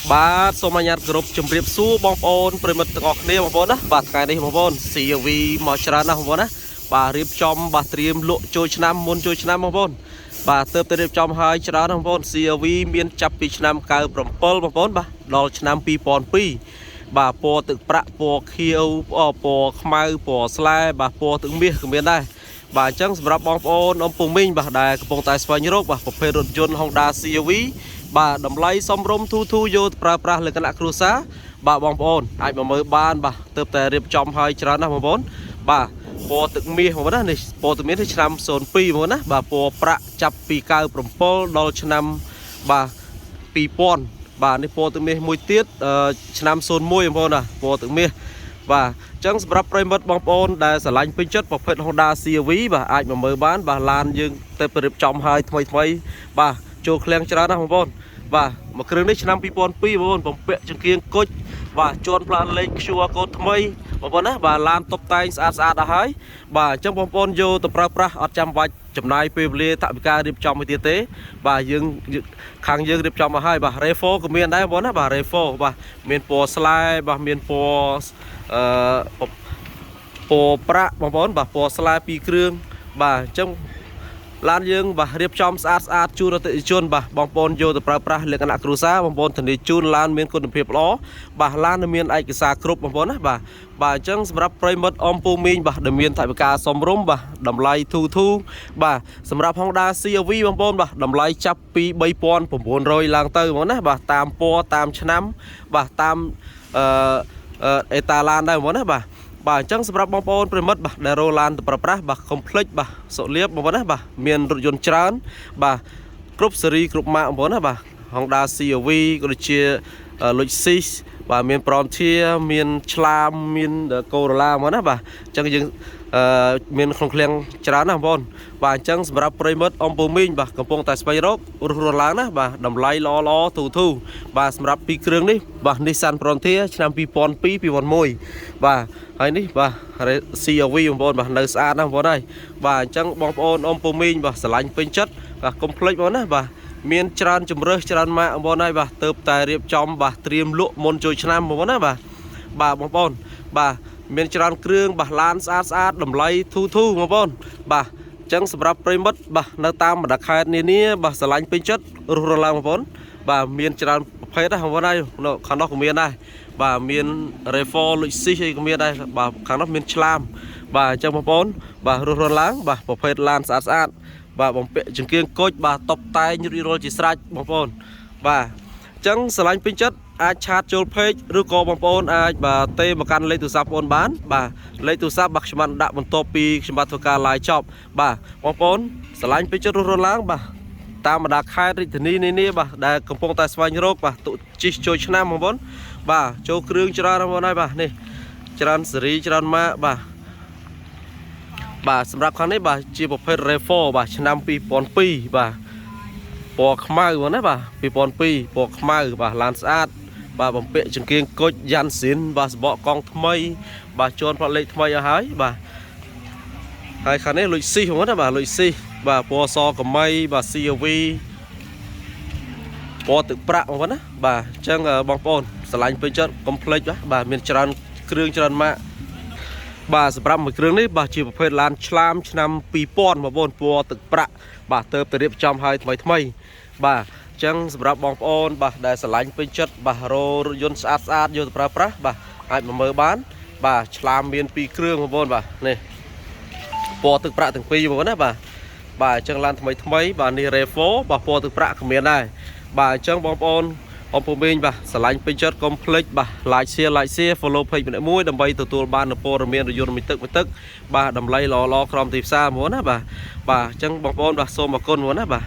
បាទសូមអនុញ្ញាតគោរពជម្រាបសួរបងប្អូនប្រិមិត្តទាំងអស់គ្នាបងប្អូនណាបាទថ្ងៃនេះបងប្អូន CRV មកច្រើនណាស់បងប្អូនណាបាទរៀបចំបាទត្រៀមលក់ចូលឆ្នាំមុនចូលឆ្នាំបងប្អូនបាទទើបតែរៀបចំហើយច្រើនណាស់បងប្អូន CRV មានចាប់ពីឆ្នាំ97បងប្អូនបាទដល់ឆ្នាំ2002បាទពណ៌ទឹកប្រាក់ពណ៌ខៀវពណ៌ខ្មៅពណ៌ស្លែបាទពណ៌ទឹកមាសក៏មានដែរបាទអញ្ចឹងសម្រាប់បងប្អូនអំពងមីងបាទដែលកំពុងតែស្វែងរកបាទប្រភេទរថយន្ត Honda CRV បាទតម្លៃសមរម្យធូរយកប្រើប្រាស់លក្ខណៈគ្រួសារបាទបងប្អូនអាចមកមើលបានបាទទើបតែរៀបចំហើយច្រើនណាស់បងប្អូនបាទពណ៌ទឹកមាសបងប្អូនណានេះពណ៌ទឹកមាសនេះឆ្នាំ02បងប្អូនណាបាទពណ៌ប្រាក់ចាប់ពី97ដល់ឆ្នាំបាទ2000បាទនេះពណ៌ទឹកមាសមួយទៀតឆ្នាំ01បងប្អូនណាពណ៌ទឹកមាសបាទអញ្ចឹងសម្រាប់ប្រិមិត្តបងប្អូនដែលស្រឡាញ់ពេញចិត្តប្រភេទ Honda CRV បាទអាចមកមើលបានបាទឡានយើងទៅរៀបចំហើយថ្មីបាទចូលឃ្លាំងច្រើនណាស់បងប្អូនបាទមួយគ្រឿងនេះឆ្នាំ2002បងប្អូនបំពាក់ចង្គៀងគុជបាទជន់ផ្លាកលេខ QR code ថ្មីបងប្អូនណាបាទឡានតុបតែងស្អាតដល់ហើយបាទអញ្ចឹងបងប្អូនយកទៅប្រើប្រាស់អត់ចាំបាច់ចំណាយពេលវេលាថវិការៀបចំមួយទៀតទេបាទយើងខាងយើងរៀបចំមកហើយបាទ Revo ក៏មានដែរបងប្អូនណាបាទ Revo បាទមានពណ៌ស្លែបាទមានពណ៌ពណ៌ប្រាក់បងប្អូនបាទពណ៌ស្លែ2គ្រឿងបាទអញ្ចឹងឡានយើងបាទរៀបចំស្អាតជូនអតិថិជនបាទបងប្អូនយកទៅប្រើប្រាស់លក្ខណៈគ្រួសារបងប្អូនធានាជូនឡានមានគុណភាពល្អបាទឡានមានឯកសារគ្រប់បងប្អូនណាបាទអញ្ចឹងសម្រាប់ប្រិមិត្តអំពូមីងបាទដែលមានថវិកាសមរម្យបាទតម្លៃធូរបាទសម្រាប់ Honda CRV បងប្អូនបាទតម្លៃចាប់ពី3900ឡើងទៅបងប្អូនណាបាទតាមពណ៌តាមឆ្នាំបាទតាមអេតាឡានដែរបងប្អូនណាបាទអញ្ចឹងសម្រាប់បងប្អូនប្រិមិត្តបាទដែលរកឡានទៅប្រើប្រាស់បាទកុំភ្លេចបាទសុលៀបបងប្អូនណាបាទមានរថយន្តច្រើនបាទគ្រប់ស៊េរីគ្រប់ម៉ាកបងប្អូនណាបាទ Honda CRV ក៏ដូចជា Lexus បាទមាន Frontier មានឆ្លាមមាន Corolla បងប្អូនណាបាទអញ្ចឹងយើងមានក្នុងឃ្លាំងច្រើនណាស់បងប្អូនបាទអញ្ចឹងសម្រាប់ប្រិមិត្តអំពូមីងបាទកំពុងតែស្វែងរករស់ឡើងណាបាទតម្លៃល្អធូរបាទសម្រាប់ពីរគ្រឿងនេះបាទ Nissan Frontier ឆ្នាំ2002 2001បាទហើយនេះបាទ CRV បងប្អូនបាទនៅស្អាតណាស់បងប្អូនហើយបាទអញ្ចឹងបងប្អូនអំពូមីងបាទស្រឡាញ់ពេញចិត្តបាទកុំភ្លេចបងណាបាទមានច្រើនជំរើសច្រើនម៉ាកបងប្អូនហើយបាទទៅតែរៀបចំបាទត្រៀមលក់មុនចូលឆ្នាំបងប្អូនណាបាទបងប្អូនបាទមានច្រើនគ្រឿងបាទឡានស្អាតតម្លៃធូរបងប្អូនបាទអញ្ចឹងសម្រាប់ប្រិមិត្តបាទនៅតាមបណ្ដាខេត្តនានាបាទស្រឡាញ់ពេញចិត្តរស់រឡើងបងប្អូនបាទមានច្រើនប្រភេទដែរបងប្អូនហើយខាងនោះក៏មានដែរបាទមាន Revo Lexus អីក៏មានដែរបាទខាងនោះមានឆ្លាមបាទអញ្ចឹងបងប្អូនបាទរស់រឡើងបាទប្រភេទឡានស្អាតបាទបំពាក់ចង្គៀងគុជបាទតុបតែងរៀបរយជាស្រេចបងប្អូនបាទអញ្ចឹងស្រឡាញ់ពេញចិត្តអាចឆាតចូល page ឬក៏បងប្អូនអាចបាទទេមកកាន់លេខទូរស័ព្ទបងប្អូនបានបាទលេខទូរស័ព្ទបាទខ្ញុំបានដាក់បន្ទាប់ពីខ្ញុំបានធ្វើការ live ចប់បាទបងប្អូនស្រឡាញ់ពេញចិត្តរស់រឡើងបាទតាមបណ្ដាខេត្តរាជធានីនានាបាទដែលកំពុងតែស្វែងរកបាទទុជិះចូលឆ្នាំបងប្អូនបាទចូលគ្រឿងច្រើនបងប្អូនហើយបាទនេះច្រើនស៊េរីច្រើនម៉ាកបាទសម្រាប់ខាងនេះបាទជាប្រភេទ Revo បាទឆ្នាំ2002បាទពណ៌ខ្មៅបងណាបាទ2002ពណ៌ខ្មៅបាទឡានស្អាតបាទបំពាក់ចង្គៀងគុជយ៉ាន់ស៊ីនបាទសបកកង់ថ្មីបាទជន់ផ្លាកលេខថ្មីឲ្យហើយបាទហើយខាងនេះលុយស៊ីបងណាបាទលុយស៊ីបាទពណ៌សកំៃបាទ CRV ពណ៌ទឹកប្រាក់បងប្អូនណាបាទអញ្ចឹងបងប្អូនស្រឡាញ់ពេញចិត្តកុំភ្លេចបាទមានច្រើនគ្រឿងច្រើនម៉ាកបាទសម្រាប់មួយគ្រឿងនេះបាទជាប្រភេទឡានឆ្លាមឆ្នាំ2000បងប្អូនពណ៌ទឹកប្រាក់បាទទៅរៀបចំឲ្យថ្មីបាទអញ្ចឹងសម្រាប់បងប្អូនបាទដែលស្រឡាញ់ពេញចិត្តបាទរថយន្តស្អាតយកទៅប្រើប្រាស់បាទអាចមកមើលបានបាទឆ្លាមមាន2គ្រឿងបងប្អូនបាទនេះពណ៌ទឹកប្រាក់ទាំងពីរបងប្អូនណាបាទអញ្ចឹងឡានថ្មីបាទនេះ Revo បាទពណ៌ទឹកប្រាក់ក៏មានដែរបាទអញ្ចឹងបងប្អូនអំពូមីងបាទស្រឡាញ់ពេញចិត្តកុំភ្លេចបាទ like share follow page ម្នាក់មួយដើម្បីទទួលបាននូវព័ត៌មានរថយន្តមួយទឹកបាទតម្លៃល្អក្រមទីផ្សារហ្មងណាបាទអញ្ចឹងបងប្អូនបាទសូមអរគុណហ្មងណាបាទ